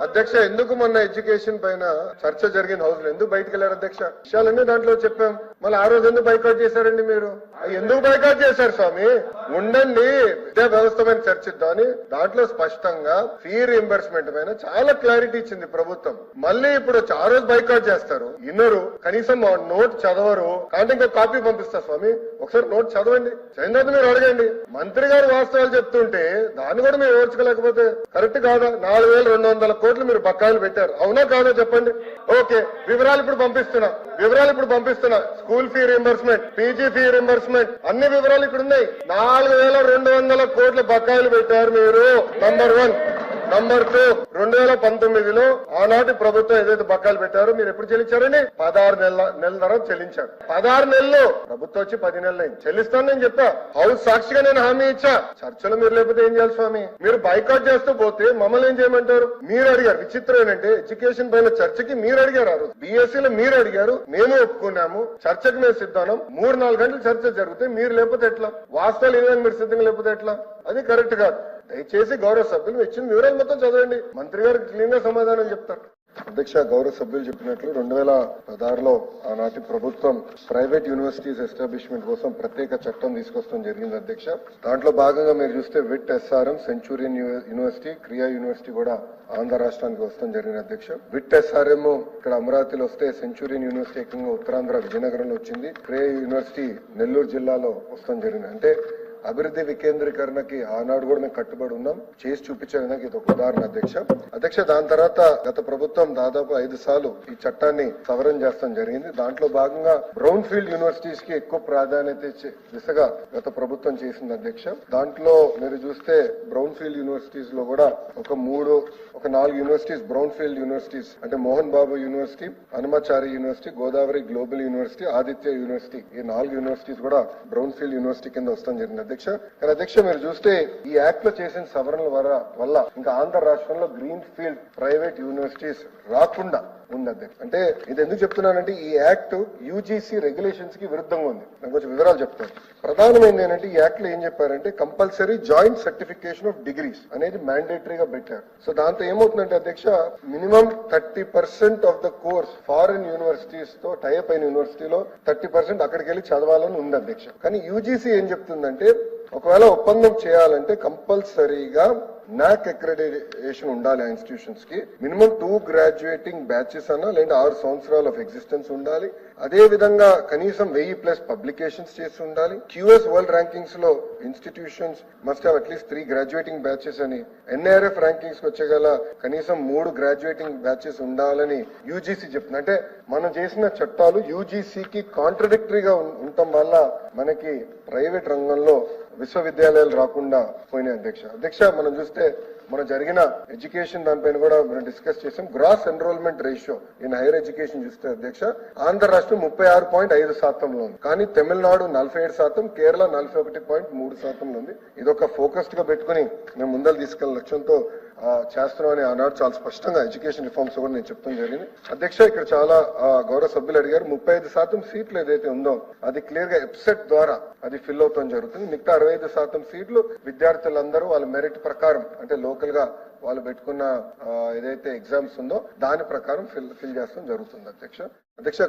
అధ్యక్ష ఎందుకు మొన్న ఎడ్యుకేషన్ పైన చర్చ జరిగిన హౌస్ లో ఎందుకు బయటకు వెళ్ళారు అధ్యక్ష? విషయాలన్నీ దాంట్లో చెప్పాం. మళ్ళీ ఆ రోజు ఎందుకు బైకాట్ చేశారండి మీరు? ఎందుకు బైకాట్ చేశారు స్వామి? ఉండండి, విద్యా వ్యవస్థ పైన చర్చిద్దామని దాంట్లో స్పష్టంగా ఫీ రీఎంబర్స్మెంట్ పైన చాలా క్లారిటీ ఇచ్చింది ప్రభుత్వం. మళ్ళీ ఇప్పుడు ఆ రోజు బైకాట్ చేస్తారు, ఇన్నరు, కనీసం నోట్ చదవరు. కాబట్టి ఇంకో కాపీ పంపిస్తా స్వామి, ఒకసారి నోట్ చదవండి, చదివిన మీరు అడగండి. మంత్రి గారు వాస్తవాలు చెప్తుంటే దాన్ని కూడా మీరు వివరించలేకపోతే కరెక్ట్ కాదా? 4,200 కోట్లు మీరు బకాయిలు పెట్టారు, అవునా కాదా చెప్పండి? ఓకే, వివరాలు ఇప్పుడు పంపిస్తున్నా. School fee reimbursement, PG fee reimbursement, అన్ని వివరాలు ఇక్కడ ఉన్నాయి. 4,200 కోట్ల బకాయిలు పెట్టారు మీరు. నంబర్ 1. నంబర్ 2, 2019లో ఆనాటి ప్రభుత్వం ఏదైతే బకాయిలు పెట్టారో మీరు ఎప్పుడు చెల్లించారండి? 16 నెలల తర్వాత చెల్లించారు. 16 నెలలు, ప్రభుత్వం వచ్చి 10 నెలలు అయింది. చెల్లిస్తాను నేను చెప్పా, హౌస్ సాక్షిగా నేను హామీ ఇచ్చా. చర్చలు మీరు లేకపోతే ఏం చేయాలి స్వామి? మీరు బైకాట్ చేస్తూ పోతే మమ్మల్ని ఏం చేయమంటారు? మీరు అడిగారు. విచిత్రం ఏంటంటే ఎడ్యుకేషన్ పైన చర్చకి మీరు అడిగారు. ఆ రోజు బీఎస్సీలో మీరు అడిగారు, మేము ఒప్పుకున్నాము, చర్చకు మేము సిద్ధానం. 3-4 గంటలు చర్చ జరిగితే మీరు లేకపోతే ఎట్లా? వాస్తవాలు ఏదైనా మీరు సిద్ధంగా లేకపోతే ఎట్లా? అది కరెక్ట్ కాదు. దయచేసి గౌరవ సభ్యులు ఇచ్చిన వివరాలు మొత్తం చదవండి, మంత్రి గారు క్లీన్ గా సమాధానం చెప్తారు. అధ్యక్ష, గౌరవ సభ్యులు చెప్పినట్లు 2016లో ఆనాటి ప్రభుత్వం ప్రైవేట్ యూనివర్సిటీస్ ఎస్టాబ్లిష్మెంట్ కోసం ప్రత్యేక చట్టం తీసుకొస్తాం జరిగింది అధ్యక్ష. దాంట్లో భాగంగా మీరు చూస్తే విట్ ఎస్ఆర్ఎం, సెంచూరియన్ యూనివర్సిటీ, క్రియా యూనివర్సిటీ కూడా ఆంధ్ర రాష్ట్రానికి వస్తాం జరిగింది అధ్యక్ష. విట్ ఎస్ఆర్ఎం ఇక్కడ అమరావతిలో వస్తే, సెంచూరియన్ యూనివర్సిటీ ఏకంగా ఉత్తరాంధ్ర విజయనగరంలో వచ్చింది, క్రియా యూనివర్సిటీ నెల్లూరు జిల్లాలో వస్తాం జరిగింది. అంటే అభివృద్ధి వికేంద్రీకరణకి ఆనాడు కూడా మేము కట్టుబడి ఉన్నాం, చేసి చూపించడానికి ఇది ఒక ఉదాహరణ అధ్యక్ష. దాని తర్వాత గత ప్రభుత్వం దాదాపు 5 సార్లు ఈ చట్టాన్ని సవరణ చేస్తాం జరిగింది. దాంట్లో భాగంగా బ్రౌన్ ఫీల్డ్ యూనివర్సిటీస్ కి ఎక్కువ ప్రాధాన్యత ఇచ్చే దిశగా గత ప్రభుత్వం చేసింది అధ్యక్ష. దాంట్లో మీరు చూస్తే బ్రౌన్ ఫీల్డ్ యూనివర్సిటీస్ లో కూడా ఒక 4 యూనివర్సిటీస్ బ్రౌన్ ఫీల్డ్ యూనివర్సిటీస్ అంటే Mohan Babu university, Hanumachari university, Godavari global university, Aditya university, ఈ 4 యూనివర్సిటీస్ కూడా బ్రౌన్ ఫీల్డ్ యూనివర్సిటీ కింద వస్తాం జరిగింది అధ్యక్ష. కానీ అధ్యక్ష మీరు చూస్తే ఈ యాక్ట్ లో చేసిన సవరణల వల్ల ఇంకా ఆంధ్ర రాష్ట్రంలో గ్రీన్ ఫీల్డ్ ప్రైవేట్ యూనివర్సిటీస్ రాకుండా ఉంది అధ్యక్ష. అంటే ఇది ఎందుకు చెప్తున్నానంటే ఈ యాక్ట్ యూజీసీ రెగ్యులేషన్స్ కి విరుద్ధంగా ఉంది. నేను కొంచెం వివరాలు చెప్తాను. ప్రధానమైనది ఏంటంటే ఈ యాక్ట్ లో ఏం చెప్పారంటే compulsory joint certification of degrees అనేది మ్యాండేటరీగా పెట్టారు. సో దాంతో ఏమవుతుందంటే అధ్యక్ష, minimum 30% of the course foreign universities తో టైప్ అయిన యూనివర్సిటీలో 30% అక్కడికి వెళ్ళి చదవాలని ఉంది అధ్యక్ష. కానీ యూజీసీ ఏం చెప్తుందంటే ఒకవేళ ఒప్పందం చేయాలంటే కంపల్సరీగా నాక్ అక్రెడిటేషన్ ఉండాలి ఆ ఇన్స్టిట్యూషన్స్ కి. మినిమం 2 గ్రాడ్యుయేటింగ్ బ్యాచెస్ అన్నా లేదా 6 సంవత్సరాలు ఆఫ్ ఎగ్జిస్టెన్స్ ఉండాలి. అదే విధంగా కనీసం 1000+ పబ్లికేషన్స్ చేసి ఉండాలి. QS వరల్డ్ ర్యాంకింగ్స్ లో institutions must have at least 3 graduating batches అని, NIRF ర్యాంకింగ్స్ వచ్చేగల కనీసం 3 గ్రాడ్యుయేటింగ్ బ్యాచెస్ ఉండాలని యూజీసీ చెప్తుంది. అంటే మనం చేసిన చట్టాలు యూజీసీకి కాంట్రడిక్టరీగా ఉండటం వల్ల మనకి ప్రైవేట్ రంగంలో విశ్వవిద్యాలయాలు రాకుండా పోయినాయి అధ్యక్ష. మనం చూస్తే మన జరిగిన ఎడ్యుకేషన్ దానిపైన కూడా మనం డిస్కస్ చేసాం. Gross enrolment ratio in higher education చూస్తే అధ్యక్ష, ఆంధ్ర రాష్ట్రం 36.5% ఉంది. కానీ తమిళనాడు 47%, కేరళ 41.3% ఉంది. ఇదొక ఫోకస్డ్ గా పెట్టుకుని మేము ముందలు తీసుకెళ్లే లక్ష్యంతో చేస్తున్నామని ఆనాడు చాలా స్పష్టంగా ఎడ్యుకేషన్ రిఫార్మ్స్ కూడా నేను చెప్తాం జరిగింది అధ్యక్ష. ఇక్కడ చాలా గౌరవ సభ్యులు అడిగారు, 35% సీట్లు ఏదైతే ఉందో అది క్లియర్ గా ఎప్సెట్ ద్వారా అది ఫిల్ అవుతాం జరుగుతుంది. మిగతా 65% సీట్లు విద్యార్థులందరూ వాళ్ళ మెరిట్ ప్రకారం అంటే లోకల్ గా వాళ్ళు పెట్టుకున్న ఏదైతే ఎగ్జామ్స్ ఉందో దాని ప్రకారం ఫిల్ చేస్తాం జరుగుతుంది అధ్యక్ష.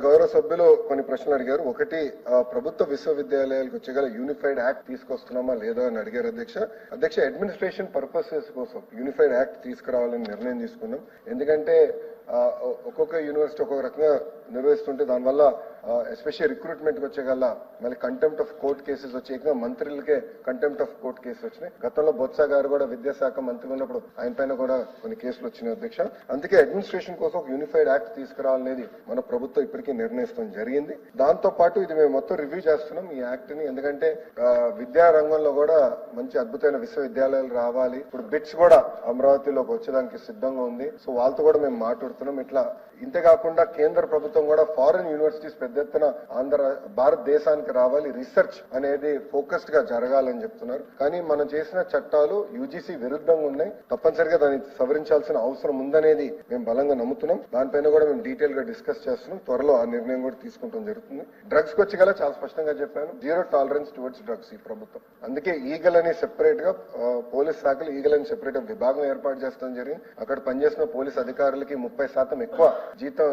గౌరవ సభ్యులు కొన్ని ప్రశ్నలు అడిగారు. ఒకటి, ప్రభుత్వ విశ్వవిద్యాలయాలకు వచ్చేగల యూనిఫైడ్ యాక్ట్ తీసుకొస్తున్నామా లేదా అని అడిగారు అధ్యక్ష. అడ్మినిస్ట్రేషన్ పర్పసెస్ కోసం యూనిఫైడ్ యాక్ట్ తీసుకురావాలని నిర్ణయం తీసుకున్నాం. ఎందుకంటే ఒక్కొక్క యూనివర్సిటీ ఒక్కొక్క రకంగా నిర్వహిస్తుంటే దానివల్ల ఎస్పెషల్లీ రిక్రూట్మెంట్ వచ్చేగల మళ్ళీ కంటెంప్ట్ ఆఫ్ కోర్ట్ కేసెస్ వచ్చే మంత్రులకే కంటెంప్ట్ ఆఫ్ కోర్ట్ కేసెస్ వచ్చినాయి. గతంలో బొత్స గారు కూడా విద్యాశాఖ మంత్రి ఉన్నప్పుడు ఆయన పైన కూడా కొన్ని కేసులు వచ్చినాయి అధ్యక్ష. అందుకే అడ్మినిస్ట్రేషన్ కోసం ఒక యూనిఫైడ్ యాక్ట్ తీసుకురావాలనేది మన ప్రభుత్వం ఇప్పటికీ నిర్ణయిస్తాం జరిగింది. దాంతో పాటు ఇది మేము మొత్తం రివ్యూ చేస్తున్నాం ఈ యాక్ట్ ని. ఎందుకంటే విద్యా రంగంలో కూడా మంచి అద్భుతమైన విశ్వవిద్యాలయాలు రావాలి. ఇప్పుడు బిట్స్ కూడా అమరావతిలోకి వచ్చేదానికి సిద్ధంగా ఉంది. సో వాళ్ళతో కూడా మేము మాట్లాడుతున్నాం. ఇట్లా ఇంతేకాకుండా కేంద్ర ప్రభుత్వం కూడా ఫారిన్ యూనివర్సిటీస్ పెద్ద ఎత్తున భారతదేశానికి రావాలి, రీసెర్చ్ అనేది ఫోకస్డ్ గా జరగాలని చెప్తున్నారు. కానీ మనం చేసిన చట్టాలు యూజీసీ విరుద్ధంగా ఉన్నాయి. తప్పనిసరిగా దాన్ని సవరించాల్సిన అవసరం ఉందనేది మేము బలంగా నమ్ముతున్నాం. దానిపైన కూడా మేము డీటెయిల్ గా డిస్కస్ చేస్తున్నాం. త్వరలో ఆ నిర్ణయం కూడా తీసుకుంటాం జరుగుతుంది. డ్రగ్స్ కి వచ్చి గల చాలా స్పష్టంగా చెప్పాను, జీరో టాలరెన్స్ టువర్డ్స్ డ్రగ్స్ ఈ ప్రభుత్వం. అందుకే ఈగల్ అని సెపరేట్ గా పోలీస్ శాఖలు ఈగల్ అని సెపరేట్ గా విభాగం ఏర్పాటు చేస్తాం జరిగింది. అక్కడ పనిచేసిన పోలీస్ అధికారులకి 30% ఎక్కువ జీతం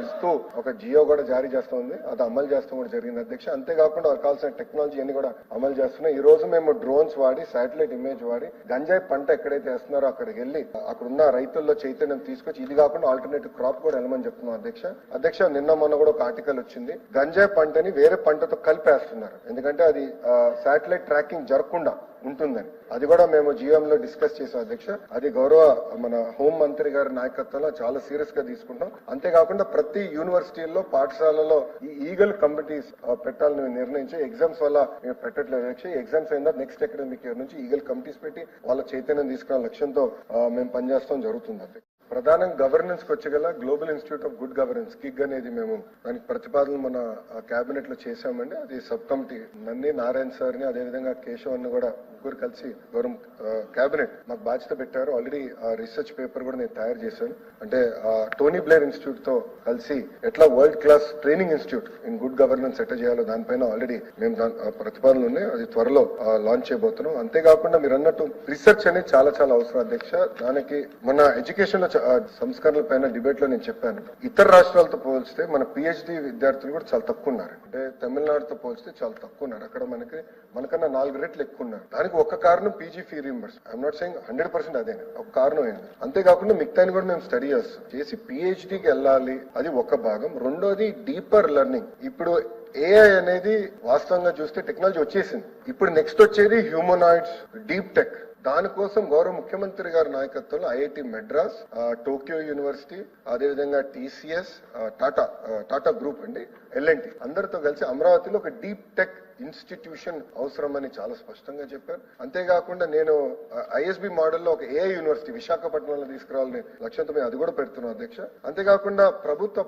ఇస్తూ ఒక జియో కూడా జారీ చేస్తుంది. అది అమలు చేస్తాం కూడా జరిగింది అధ్యక్ష. అంతేకాకుండా వాళ్ళకి కావాల్సిన టెక్నాలజీ అన్ని కూడా అమలు చేస్తున్నాం. ఈ రోజు మేము డ్రోన్స్ వాడి, శాటిలైట్ ఇమేజ్ వాడి గంజాయి పంట ఎక్కడైతే వేస్తున్నారో అక్కడికి వెళ్లి అక్కడున్న రైతుల్లో చైతన్యం తీసుకొచ్చి ఇది కాకుండా ఆల్టర్నేటివ్ క్రాప్ కూడా వెళ్ళమని చెప్తున్నాం అధ్యక్ష. నిన్న మొన్న కూడా ఒక ఆర్టికల్ వచ్చింది, గంజాయి పంటని వేరే పంటతో కలిపేస్తున్నారు. ఎందుకంటే అది శాటిలైట్ ట్రాకింగ్ జరగకుండా ఉంటుందని. అది కూడా మేము జీఎం లో డిస్కస్ చేసాం అధ్యక్ష. అది గౌరవ మన హోం మంత్రి గారి నాయకత్వంలో చాలా సీరియస్ గా తీసుకుంటాం. అంతేకాకుండా ప్రతి యూనివర్సిటీల్లో, పాఠశాలలో ఈ ఈగల్ కమిటీస్ పెట్టాలని నిర్ణయించి ఎగ్జామ్స్ వల్ల మేము పెట్టట్లేదు అధ్యక్ష. ఎగ్జామ్స్ అయిన నెక్స్ట్ అకాడమిక్ ఇయర్ నుంచి ఈగల్ కమిటీస్ పెట్టి వాళ్ళ చైతన్యం తీసుకునే లక్ష్యంతో మేము పనిచేస్తాం జరుగుతుంది అధ్యక్ష. ప్రధానంగా గవర్నెన్స్ కి వచ్చగల global institute of good governance కిగ్ అనేది మేము దానికి ప్రతిపాదనలు మన కేబినెట్ లో చేశామండి. అది సబ్ కమిటీ నన్ను, నారాయణ సార్ ని, అదేవిధంగా కేశవ్ అన్న కూడా ముగ్గురు కలిసి గౌరవం కేబినెట్ మాకు బాధ్యత పెట్టారు. ఆల్రెడీ రిసెర్చ్ పేపర్ కూడా నేను తయారు చేశాను. అంటే టోనీ బ్లేర్ ఇన్స్టిట్యూట్ తో కలిసి ఎట్లా world class training institute in good governance ఎట్లా చేయాలో దానిపైన ఆల్రెడీ మేము ప్రతిపాదనలు ఉన్నాయి. అది త్వరలో లాంచ్ చేయబోతున్నాం. అంతేకాకుండా మీరు అన్నట్టు రీసెర్చ్ అనేది చాలా చాలా అవసరం అధ్యక్ష. దానికి మన ఎడ్యుకేషన్ లో సంస్కరణల పైన డిబేట్ లో నేను చెప్పాను, ఇతర రాష్ట్రాలతో పోల్చితే మన పిహెచ్డి విద్యార్థులు కూడా చాలా తక్కువ ఉన్నారు. అంటే తమిళనాడుతో పోల్చితే చాలా తక్కువ ఉన్నారు. అక్కడ మనకన్నా 4 రెట్లు ఎక్కువ ఉన్నారు. దానికి ఒక కారణం PG fee reimburse. I'm not saying 100% అదే, ఒక కారణం ఏంటి. అంతేకాకుండా మిగతాని కూడా మేము స్టడీ చేసి పిహెచ్డికి వెళ్ళాలి, అది ఒక భాగం. రెండోది డీపర్ లెర్నింగ్. ఇప్పుడు ఏఐ అనేది వాస్తవంగా చూస్తే టెక్నాలజీ వచ్చేసింది. ఇప్పుడు నెక్స్ట్ వచ్చేది హ్యూమనాయిడ్స్, డీప్ టెక్. దానికోసం గౌరవ ముఖ్యమంత్రి గారి నాయకత్వంలో ఐఐటి మెడ్రాస్, టోక్యో యూనివర్సిటీ, అదేవిధంగా టీసీఎస్, టాటా గ్రూప్ అండి, ఎల్ఎన్టీ అందరితో కలిసి అమరావతిలో ఒక డీప్ టెక్ ఇన్స్టిట్యూషన్ అవసరమని చాలా స్పష్టంగా చెప్పారు. అంతేకాకుండా నేను ఐఎస్బి మోడల్లో ఒక ఏఐ యూనివర్సిటీ విశాఖపట్నంలో తీసుకురావాలని లక్ష్యంతో మేము అది కూడా పెడుతున్నాం అధ్యక్ష. అంతేకాకుండా ప్రభుత్వ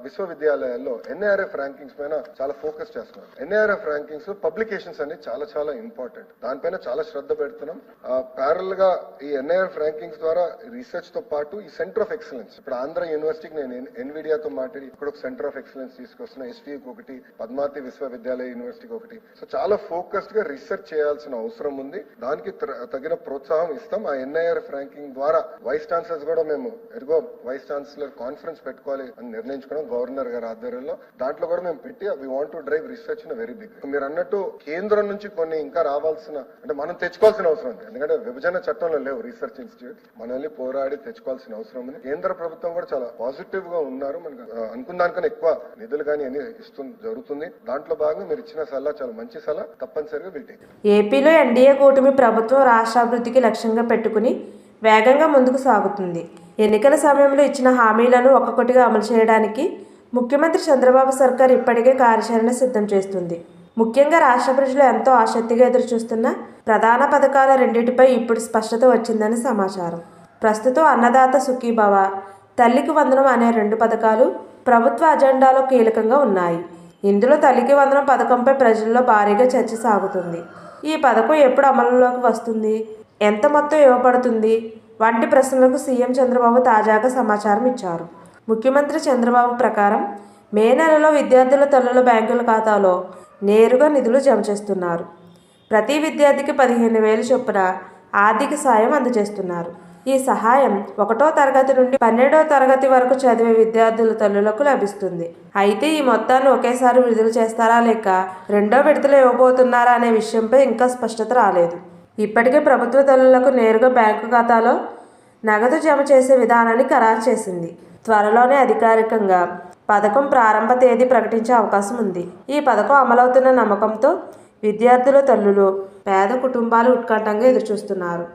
విశ్వవిద్యాలయాల్లో ఎన్ఐఆర్ఎఫ్ ర్యాంకింగ్స్ పైన చాలా ఫోకస్ చేస్తున్నాం. ఎన్ఐఆర్ఎఫ్ ర్యాంకింగ్స్ లో పబ్లికేషన్స్ అనేది చాలా చాలా ఇంపార్టెంట్. దానిపైన చాలా శ్రద్ధ పెడుతున్నాం. ప్యారల్ గా ఈ ఎన్ఐఆర్ఎఫ్ ర్యాంకింగ్స్ ద్వారా రీసెర్చ్ తో పాటు ఈ సెంటర్ ఆఫ్ ఎక్సలెన్స్, ఇప్పుడు ఆంధ్ర యూనివర్సిటీకి నేను ఎన్విడియాతో మాట్లాడి ఇక్కడ ఒక సెంటర్ ఆఫ్ ఎక్సలెన్స్ తీసుకొస్తున్నా. ఎస్టీకి ఒకటి, పద్మావతి విశ్వవిద్యాలయ యూనివర్సిటీకి ఒకటి. సో చాలా ఫోకస్డ్ గా రీసెర్చ్ చేయాల్సిన అవసరం ఉంది. దానికి తగిన ప్రోత్సాహం ఇస్తాం. ఆ ఎన్ఐఆర్ఎఫ్ ర్యాంకింగ్ ద్వారా వైస్ ఛాన్సలర్స్ కూడా మేము వైస్ ఛాన్సలర్ కాన్ఫరెన్స్ పెట్టుకోవాలి అని నిర్ణయించుకున్నాం గవర్నర్ గారి ఆధ్వర్యంలో. దాంట్లో కూడా మేము పెట్టి we want to drive research in very big. మీరు అన్నట్టు కేంద్రం నుంచి కొన్ని ఇంకా రావాల్సిన, అంటే మనం తెచ్చుకోవాల్సిన అవసరం ఉంది. ఎందుకంటే విభజన చట్టంలో లేవు రీసెర్చ్ ఇన్స్టిట్యూట్. మనల్ని పోరాడి తెచ్చుకోవాల్సిన అవసరం ఉంది. కేంద్ర ప్రభుత్వం కూడా చాలా పాజిటివ్ గా ఉన్నారు. మనకు అనుకున్న దానికన్నా ఎక్కువ నిధులు కానీ అన్ని జరుగుతుంది. దాంట్లో భాగంగా మీరు ఇచ్చిన సలహా చాలా మంచి సలహా, తప్పనిసరిగా వీటి. ఏపీలో ఎన్డీఏ కూటమి ప్రభుత్వం రాష్ట్రాభివృద్ధికి లక్ష్యంగా పెట్టుకుని వేగంగా ముందుకు సాగుతుంది. ఎన్నికల సమయంలో ఇచ్చిన హామీలను ఒక్కొక్కటిగా అమలు చేయడానికి ముఖ్యమంత్రి చంద్రబాబు సర్కార్ ఇప్పటికే కార్యాచరణ సిద్ధం చేస్తుంది. ముఖ్యంగా రాష్ట్ర ప్రజలు ఎంతో ఆసక్తిగా ఎదురుచూస్తున్న ప్రధాన పథకాల రెండింటిపై ఇప్పుడు స్పష్టత వచ్చిందని సమాచారం. ప్రస్తుతం అన్నదాత సుఖీభవ, తల్లికి వందనం అనే 2 పథకాలు ప్రభుత్వ అజెండాలో కీలకంగా ఉన్నాయి. ఇందులో తల్లికి వందనం పథకంపై ప్రజల్లో భారీగా చర్చ సాగుతుంది. ఈ పథకం ఎప్పుడు అమలులోకి వస్తుంది, ఎంత మొత్తం ఇవ్వబడుతుంది వంటి ప్రశ్నలకు సీఎం చంద్రబాబు తాజాగా సమాచారం ఇచ్చారు. ముఖ్యమంత్రి చంద్రబాబు ప్రకారం మే నెలలో విద్యార్థుల తల్లుల బ్యాంకుల ఖాతాలో నేరుగా నిధులు జమ చేస్తున్నారు. ప్రతి విద్యార్థికి 15,000 చొప్పున ఆర్థిక సాయం అందజేస్తున్నారు. ఈ సహాయం 1వ తరగతి నుండి 12వ తరగతి వరకు చదివే విద్యార్థుల తల్లులకు లభిస్తుంది. అయితే ఈ మొత్తాన్ని ఒకేసారి విడుదల చేస్తారా లేక 2వ విడతలో ఇవ్వబోతున్నారా అనే విషయంపై ఇంకా స్పష్టత రాలేదు. ఇప్పటికే ప్రభుత్వ తల్లులకు నేరుగా బ్యాంకు ఖాతాలో నగదు జమ చేసే విధానాన్ని ఖరారు చేసింది. త్వరలోనే అధికారికంగా పథకం ప్రారంభ తేదీ ప్రకటించే అవకాశం ఉంది. ఈ పథకం అమలవుతున్న నమ్మకంతో విద్యార్థుల తల్లులు, పేద కుటుంబాలు ఉత్కంఠంగా ఎదురుచూస్తున్నారు.